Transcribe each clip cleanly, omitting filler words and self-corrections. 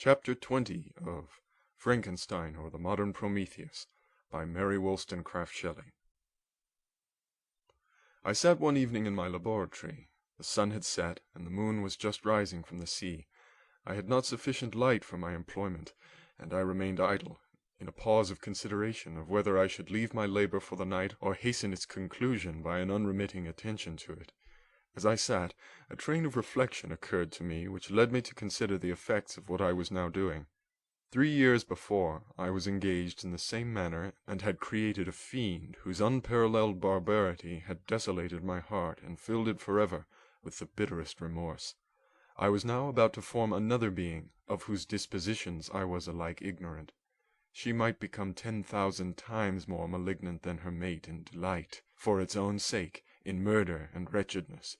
Chapter 20 of Frankenstein or the Modern Prometheus by Mary Shelley. I sat one evening in my laboratory. The sun had set, and the moon was just rising from the sea. I had not sufficient light for my employment, and I remained idle, in a pause of consideration of whether I should leave my labor for the night or hasten its conclusion by an unremitting attention to it. As I sat, a train of reflection occurred to me which led me to consider the effects of what I was now doing. 3 years before, I was engaged in the same manner, and had created a fiend whose unparalleled barbarity had desolated my heart and filled it forever with the bitterest remorse. I was now about to form another being, of whose dispositions I was alike ignorant. She might become 10,000 times more malignant than her mate in delight, for its own sake, in murder and wretchedness.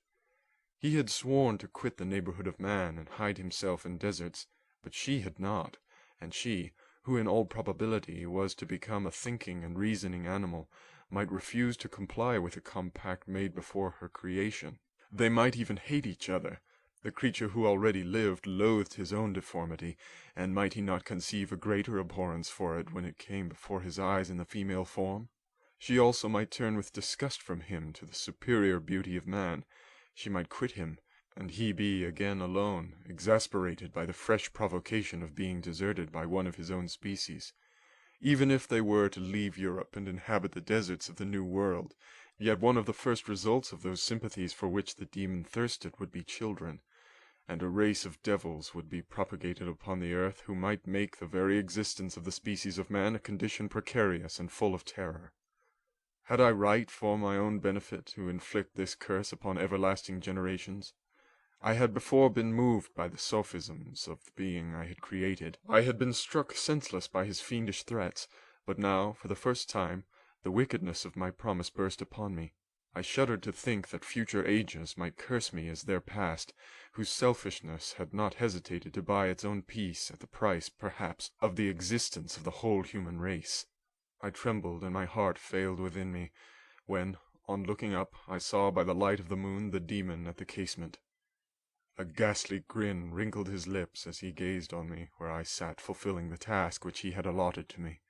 He had sworn to quit the neighborhood of man and hide himself in deserts, but she had not, and she, who in all probability was to become a thinking and reasoning animal, might refuse to comply with a compact made before her creation. They might even hate each other. The creature who already lived loathed his own deformity, and might he not conceive a greater abhorrence for it when it came before his eyes in the female form? She also might turn with disgust from him to the superior beauty of man. She might quit him, and he be again alone, exasperated by the fresh provocation of being deserted by one of his own species. Even if they were to leave Europe and inhabit the deserts of the New World, yet one of the first results of those sympathies for which the demon thirsted would be children, and a race of devils would be propagated upon the earth who might make the very existence of the species of man a condition precarious and full of terror. Had I right for my own benefit to inflict this curse upon everlasting generations? I had before been moved by the sophisms of the being I had created. I had been struck senseless by his fiendish threats, but now, for the first time, the wickedness of my promise burst upon me. I shuddered to think that future ages might curse me as their past, whose selfishness had not hesitated to buy its own peace at the price, perhaps, of the existence of the whole human race. I trembled, and my heart failed within me, when, on looking up, I saw by the light of the moon the demon at the casement. A ghastly grin wrinkled his lips as he gazed on me where I sat fulfilling the task which he had allotted to me.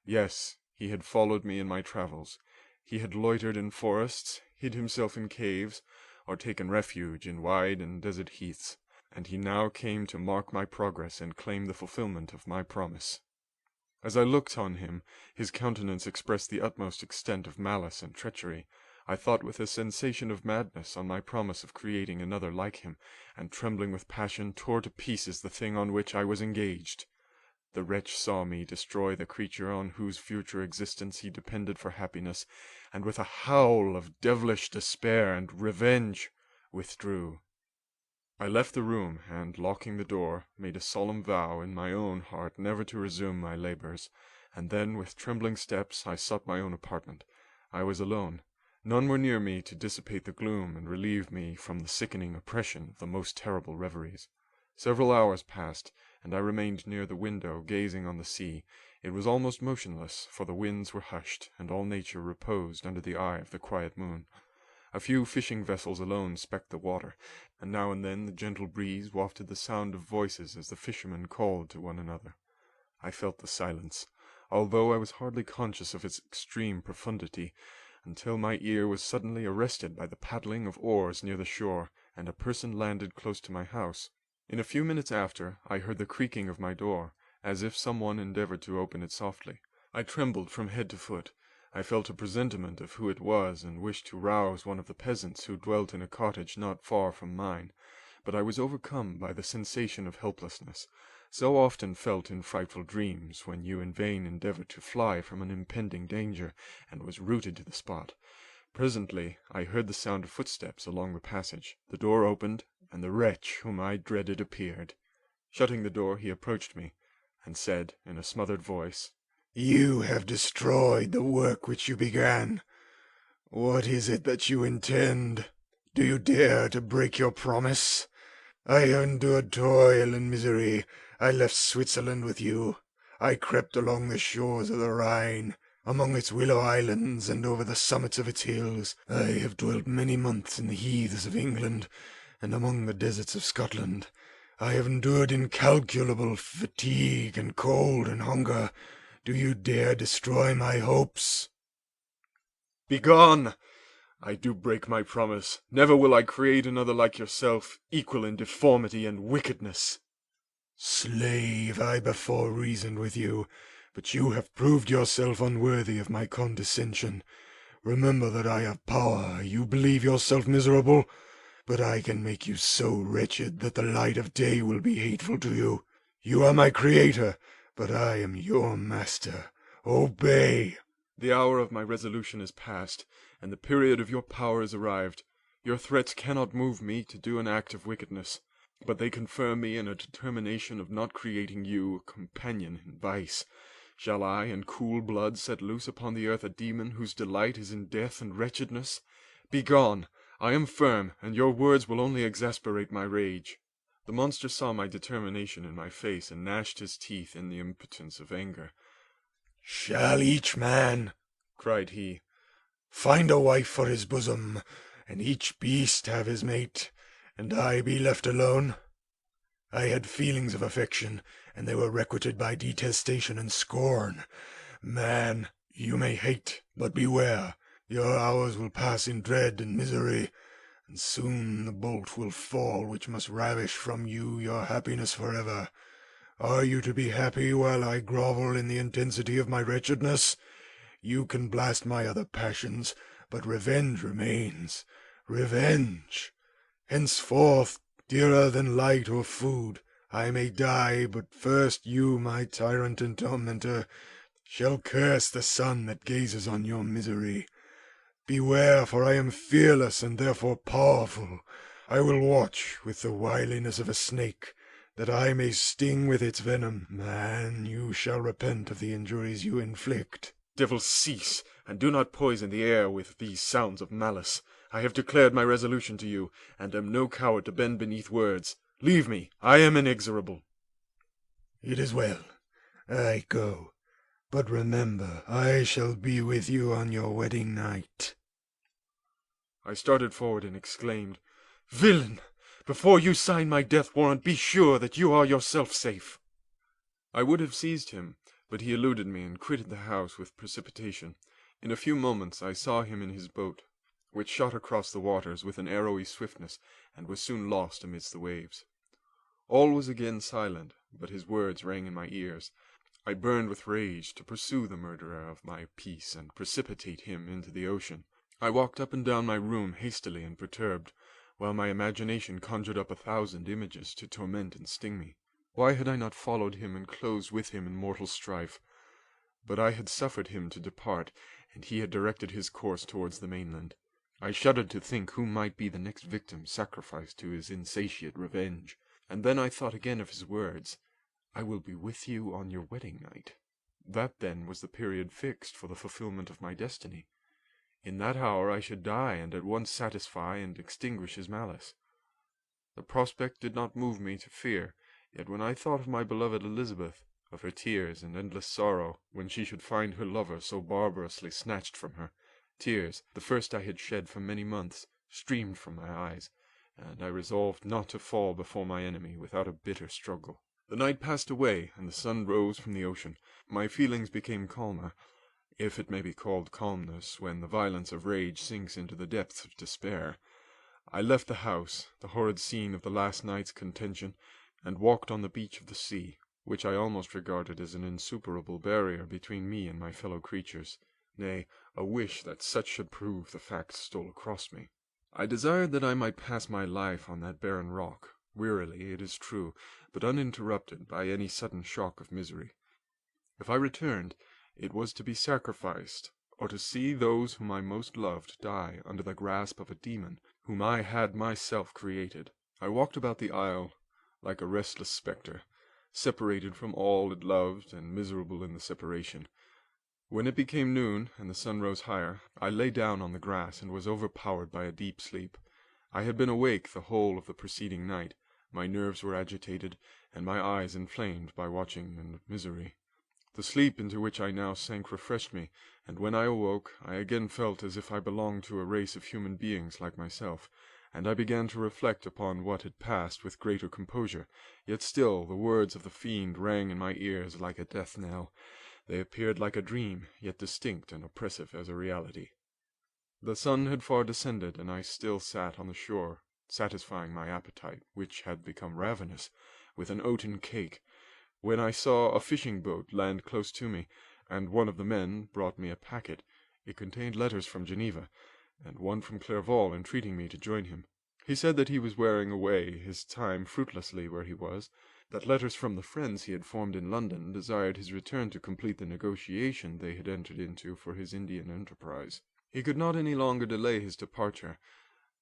Yes, he had followed me in my travels. He had loitered in forests, hid himself in caves, or taken refuge in wide and desert heaths, and he now came to mark my progress and claim the fulfilment of my promise. As I looked on him, his countenance expressed the utmost extent of malice and treachery. I thought with a sensation of madness on my promise of creating another like him, and trembling with passion tore to pieces the thing on which I was engaged. The wretch saw me destroy the creature on whose future existence he depended for happiness, and with a howl of devilish despair and revenge withdrew. I left the room, and, locking the door, made a solemn vow in my own heart never to resume my labors, and then with trembling steps I sought my own apartment. I was alone. None were near me to dissipate the gloom and relieve me from the sickening oppression of the most terrible reveries. Several hours passed, and I remained near the window gazing on the sea. It was almost motionless, for the winds were hushed, and all nature reposed under the eye of the quiet moon. A few fishing vessels alone specked the water, and now and then the gentle breeze wafted the sound of voices as the fishermen called to one another. I felt the silence, although I was hardly conscious of its extreme profundity, until my ear was suddenly arrested by the paddling of oars near the shore, and a person landed close to my house. In a few minutes after, I heard the creaking of my door, as if some one endeavored to open it softly. I trembled from head to foot. I felt a presentiment of who it was, and wished to rouse one of the peasants who dwelt in a cottage not far from mine, but I was overcome by the sensation of helplessness, so often felt in frightful dreams, when you in vain endeavour to fly from an impending danger, and was rooted to the spot. Presently I heard the sound of footsteps along the passage. The door opened, and the wretch whom I dreaded appeared. Shutting the door, he approached me, and said, in a smothered voice, "You have destroyed the work which you began. What is it that you intend? Do you dare to break your promise? I endured toil and misery. I left Switzerland with you. I crept along the shores of the Rhine, among its willow islands and over the summits of its hills. I have dwelt many months in the heaths of England and among the deserts of Scotland. I have endured incalculable fatigue and cold and hunger. Do you dare destroy my hopes? Begone! I do break my promise. Never will I create another like yourself, equal in deformity and wickedness. Slave, I before reasoned with you, but you have proved yourself unworthy of my condescension. Remember that I have power. You believe yourself miserable, but I can make you so wretched that the light of day will be hateful to you. You are my creator, but I am your master. Obey. The hour of my resolution is past, and the period of your power is arrived. Your threats cannot move me to do an act of wickedness, but they confirm me in a determination of not creating you a companion in vice. Shall I, in cool blood, set loose upon the earth a demon whose delight is in death and wretchedness? Begone! I am firm, and your words will only exasperate my rage. The monster saw my determination in my face, and gnashed his teeth in the impotence of anger. Shall each man, cried he, find a wife for his bosom, and each beast have his mate, and I be left alone? I had feelings of affection, and they were requited by detestation and scorn. Man, you may hate, but beware. Your hours will pass in dread and misery, and soon the bolt will fall which must ravish from you your happiness forever. Are you to be happy while I grovel in the intensity of my wretchedness? You can blast my other passions, but revenge remains. Revenge! Henceforth, dearer than light or food, I may die, but first you, my tyrant and tormentor, shall curse the sun that gazes on your misery. Beware, for I am fearless and therefore powerful. I will watch with the wiliness of a snake, that I may sting with its venom. Man, you shall repent of the injuries you inflict. Devil, cease, and do not poison the air with these sounds of malice. I have declared my resolution to you, and am no coward to bend beneath words. Leave me, I am inexorable. It is well. I go. But remember, I shall be with you on your wedding night. I started forward and exclaimed, Villain! Before you sign my death warrant, be sure that you are yourself safe. I would have seized him, but he eluded me and quitted the house with precipitation. In a few moments I saw him in his boat, which shot across the waters with an arrowy swiftness, and was soon lost amidst the waves. All was again silent, but his words rang in my ears. I burned with rage to pursue the murderer of my peace and precipitate him into the ocean. I walked up and down my room hastily and perturbed, while my imagination conjured up 1,000 images to torment and sting me. Why had I not followed him and closed with him in mortal strife? But I had suffered him to depart, and he had directed his course towards the mainland. I shuddered to think who might be the next victim sacrificed to his insatiate revenge. And then I thought again of his words, I will be with you on your wedding night. That, then, was the period fixed for the fulfillment of my destiny. In that hour I should die, and at once satisfy and extinguish his malice. The prospect did not move me to fear, yet when I thought of my beloved Elizabeth, of her tears and endless sorrow when she should find her lover so barbarously snatched from her, tears, the first I had shed for many months, streamed from my eyes, and I resolved not to fall before my enemy without a bitter struggle. The night passed away, and the sun rose from the ocean. My feelings became calmer, if it may be called calmness when the violence of rage sinks into the depths of despair. I left the house, the horrid scene of the last night's contention, and walked on the beach of the sea, which I almost regarded as an insuperable barrier between me and my fellow creatures. Nay, a wish that such should prove the fact stole across me. I desired that I might pass my life on that barren rock, wearily, it is true, but uninterrupted by any sudden shock of misery. If I returned, it was to be sacrificed, or to see those whom I most loved die under the grasp of a demon whom I had myself created. I walked about the isle like a restless spectre, separated from all it loved and miserable in the separation. When it became noon, and the sun rose higher, I lay down on the grass and was overpowered by a deep sleep. I had been awake the whole of the preceding night. My nerves were agitated, and my eyes inflamed by watching and misery. The sleep into which I now sank refreshed me, and when I awoke, I again felt as if I belonged to a race of human beings like myself, and I began to reflect upon what had passed with greater composure. Yet still the words of the fiend rang in my ears like a death knell. They appeared like a dream, yet distinct and oppressive as a reality. The sun had far descended, and I still sat on the shore, satisfying my appetite, which had become ravenous, with an oaten cake, when I saw a fishing boat land close to me, and one of the men brought me a packet. It contained letters from Geneva, and one from Clairvaux entreating me to join him. He said that he was wearing away his time fruitlessly where he was, that letters from the friends he had formed in London desired his return to complete the negotiation they had entered into for his Indian enterprise. He could not any longer delay his departure,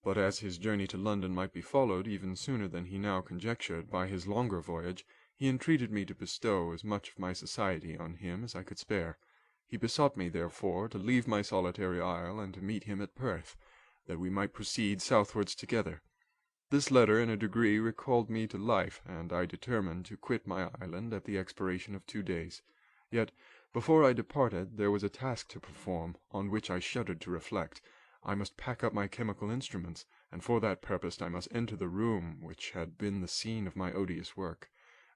but as his journey to London might be followed even sooner than he now conjectured by his longer voyage, he entreated me to bestow as much of my society on him as I could spare. He besought me, therefore, to leave my solitary isle and to meet him at Perth, that we might proceed southwards together. This letter in a degree recalled me to life, and I determined to quit my island at the expiration of 2 days. Yet, before I departed, there was a task to perform, on which I shuddered to reflect. I must pack up my chemical instruments, and for that purpose I must enter the room which had been the scene of my odious work,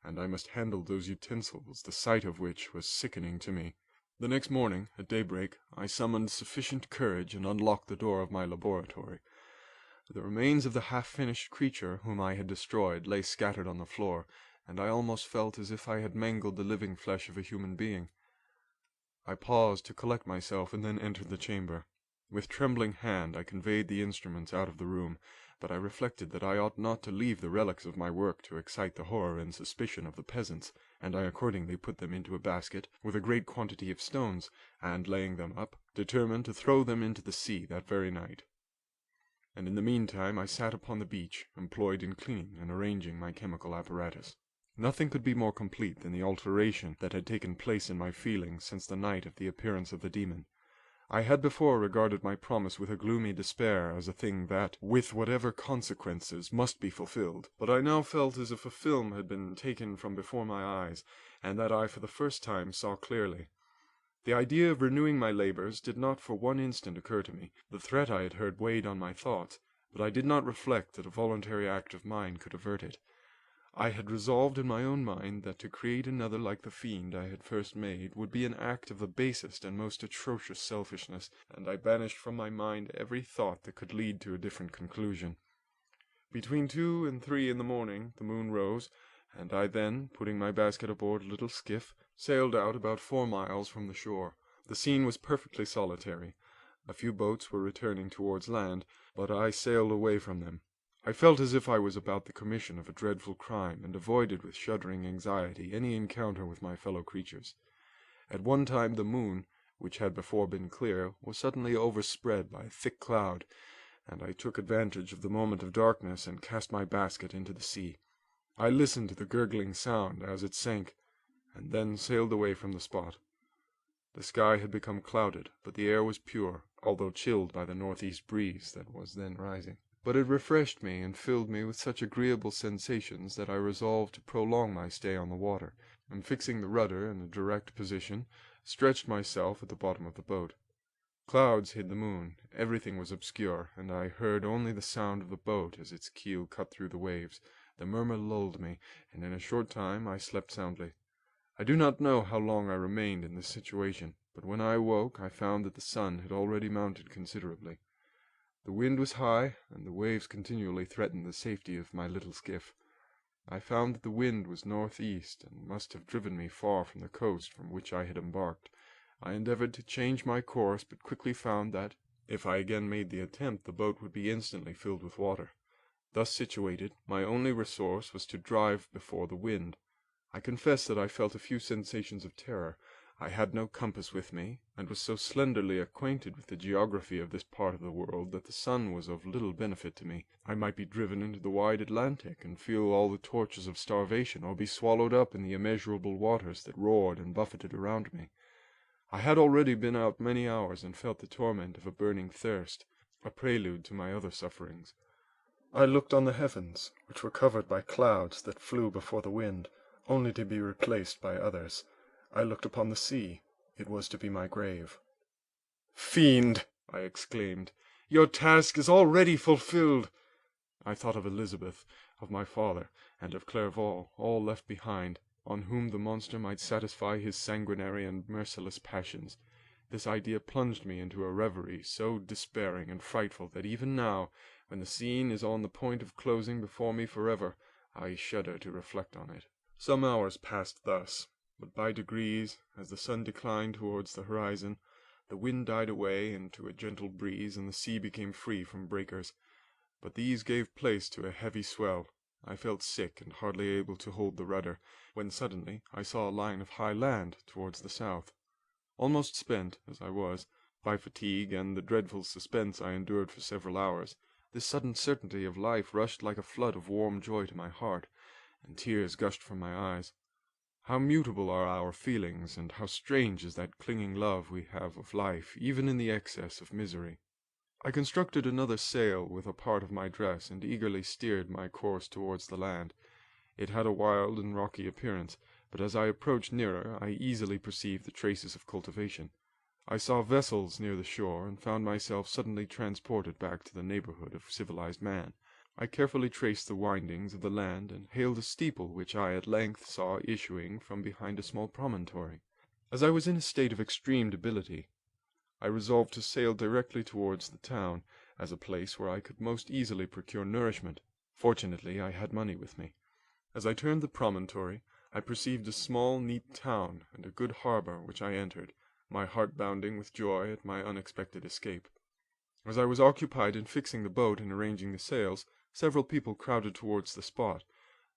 and I must handle those utensils, the sight of which was sickening to me. The next morning, at daybreak, I summoned sufficient courage and unlocked the door of my laboratory. The remains of the half-finished creature whom I had destroyed lay scattered on the floor, and I almost felt as if I had mangled the living flesh of a human being. I paused to collect myself and then entered the chamber. With trembling hand I conveyed the instruments out of the room, but I reflected that I ought not to leave the relics of my work to excite the horror and suspicion of the peasants, and I accordingly put them into a basket with a great quantity of stones, and laying them up, determined to throw them into the sea that very night. And in the meantime I sat upon the beach, employed in cleaning and arranging my chemical apparatus. Nothing could be more complete than the alteration that had taken place in my feelings since the night of the appearance of the demon. I had before regarded my promise with a gloomy despair as a thing that, with whatever consequences, must be fulfilled, but I now felt as if a film had been taken from before my eyes, and that I for the first time saw clearly. The idea of renewing my labors did not for one instant occur to me. The threat I had heard weighed on my thoughts, but I did not reflect that a voluntary act of mine could avert it. I had resolved in my own mind that to create another like the fiend I had first made would be an act of the basest and most atrocious selfishness, and I banished from my mind every thought that could lead to a different conclusion. Between 2 and 3 in the morning the moon rose, and I then, putting my basket aboard a little skiff, sailed out about 4 miles from the shore. The scene was perfectly solitary. A few boats were returning towards land, but I sailed away from them. I felt as if I was about the commission of a dreadful crime, and avoided with shuddering anxiety any encounter with my fellow creatures. At one time the moon, which had before been clear, was suddenly overspread by a thick cloud, and I took advantage of the moment of darkness and cast my basket into the sea. I listened to the gurgling sound as it sank, and then sailed away from the spot. The sky had become clouded, but the air was pure, although chilled by the northeast breeze that was then rising. But it refreshed me and filled me with such agreeable sensations that I resolved to prolong my stay on the water, and fixing the rudder in a direct position, stretched myself at the bottom of the boat. Clouds hid the moon, everything was obscure, and I heard only the sound of the boat as its keel cut through the waves. The murmur lulled me, and in a short time I slept soundly. I do not know how long I remained in this situation, but when I awoke I found that the sun had already mounted considerably. The wind was high, and the waves continually threatened the safety of my little skiff. I found that the wind was northeast, and must have driven me far from the coast from which I had embarked. I endeavored to change my course, but quickly found that, if I again made the attempt, the boat would be instantly filled with water. Thus situated, my only resource was to drive before the wind. I confess that I felt a few sensations of terror. I had no compass with me, and was so slenderly acquainted with the geography of this part of the world that the sun was of little benefit to me. I might be driven into the wide Atlantic, and feel all the tortures of starvation, or be swallowed up in the immeasurable waters that roared and buffeted around me. I had already been out many hours, and felt the torment of a burning thirst, a prelude to my other sufferings. I looked on the heavens, which were covered by clouds that flew before the wind, only to be replaced by others. I looked upon the sea. It was to be my grave. "Fiend!" I exclaimed, "your task is already fulfilled. I thought of Elizabeth, of my father, and of Clerval, all left behind, on whom the monster might satisfy his sanguinary and merciless passions. This idea plunged me into a reverie so despairing and frightful that even now, when the scene is on the point of closing before me forever, I shudder to reflect on it. Some hours passed thus, but by degrees, as the sun declined towards the horizon, the wind died away into a gentle breeze, and the sea became free from breakers. But these gave place to a heavy swell. I felt sick and hardly able to hold the rudder, when suddenly I saw a line of high land towards the south. Almost spent, as I was, by fatigue and the dreadful suspense I endured for several hours, this sudden certainty of life rushed like a flood of warm joy to my heart, and tears gushed from my eyes. How mutable are our feelings, and how strange is that clinging love we have of life, even in the excess of misery. I constructed another sail with a part of my dress, and eagerly steered my course towards the land. It had a wild and rocky appearance, but as I approached nearer I easily perceived the traces of cultivation. I saw vessels near the shore, and found myself suddenly transported back to the neighborhood of civilized man. I carefully traced the windings of the land, and hailed a steeple which I at length saw issuing from behind a small promontory. As I was in a state of extreme debility, I resolved to sail directly towards the town, as a place where I could most easily procure nourishment. Fortunately, I had money with me. As I turned the promontory, I perceived a small, neat town, and a good harbor, which I entered, my heart bounding with joy at my unexpected escape. As I was occupied in fixing the boat and arranging the sails, several people crowded towards the spot.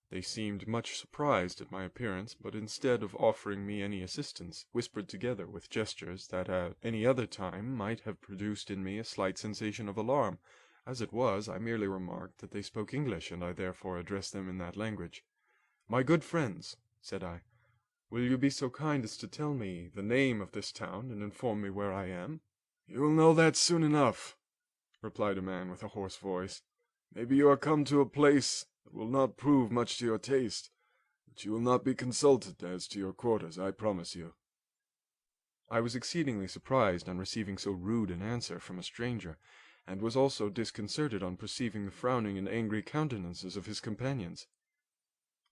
They seemed much surprised at my appearance, but instead of offering me any assistance, whispered together with gestures that at any other time might have produced in me a slight sensation of alarm. As it was, I merely remarked that they spoke English, and I therefore addressed them in that language. "My good friends," said I, "will you be so kind as to tell me the name of this town, and inform me where I am?" "You will know that soon enough," replied a man with a hoarse voice. "Maybe you are come to a place that will not prove much to your taste, but you will not be consulted as to your quarters, I promise you." I was exceedingly surprised on receiving so rude an answer from a stranger, and was also disconcerted on perceiving the frowning and angry countenances of his companions.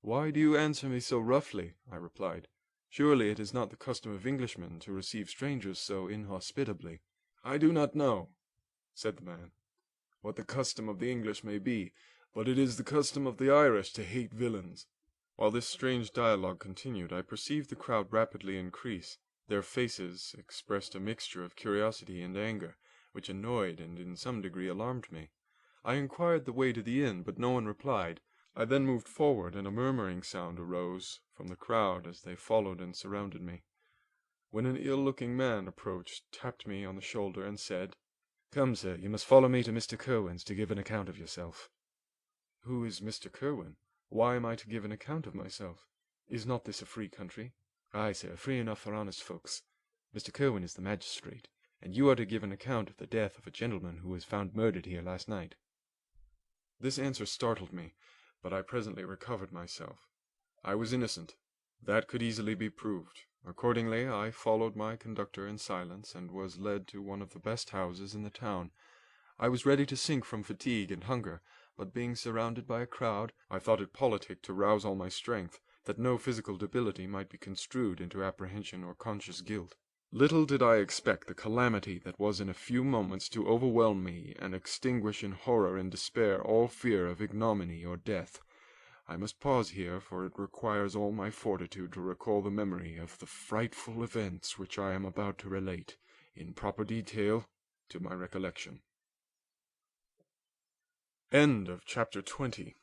"Why do you answer me so roughly?" I replied. "Surely it is not the custom of Englishmen to receive strangers so inhospitably." "I do not know," said the man, "what the custom of the English may be, but it is the custom of the Irish to hate villains." While this strange dialogue continued, I perceived the crowd rapidly increase. Their faces expressed a mixture of curiosity and anger, which annoyed and in some degree alarmed me. I inquired the way to the inn, but no one replied. I then moved forward, and a murmuring sound arose from the crowd as they followed and surrounded me, when an ill-looking man approached, tapped me on the shoulder, and said, "Come, sir, you must follow me to Mr. Curwen's to give an account of yourself." "Who is Mr. Curwen? Why am I to give an account of myself? Is not this a free country?" "Ay, sir, free enough for honest folks. Mr. Curwen is the magistrate, and you are to give an account of the death of a gentleman who was found murdered here last night." This answer startled me, but I presently recovered myself. I was innocent. That could easily be proved. Accordingly, I followed my conductor in silence, and was led to one of the best houses in the town. I was ready to sink from fatigue and hunger, but being surrounded by a crowd, I thought it politic to rouse all my strength, that no physical debility might be construed into apprehension or conscious guilt. Little did I expect the calamity that was in a few moments to overwhelm me and extinguish in horror and despair all fear of ignominy or death. I must pause here, for it requires all my fortitude to recall the memory of the frightful events which I am about to relate, in proper detail, to my recollection. End of chapter 20.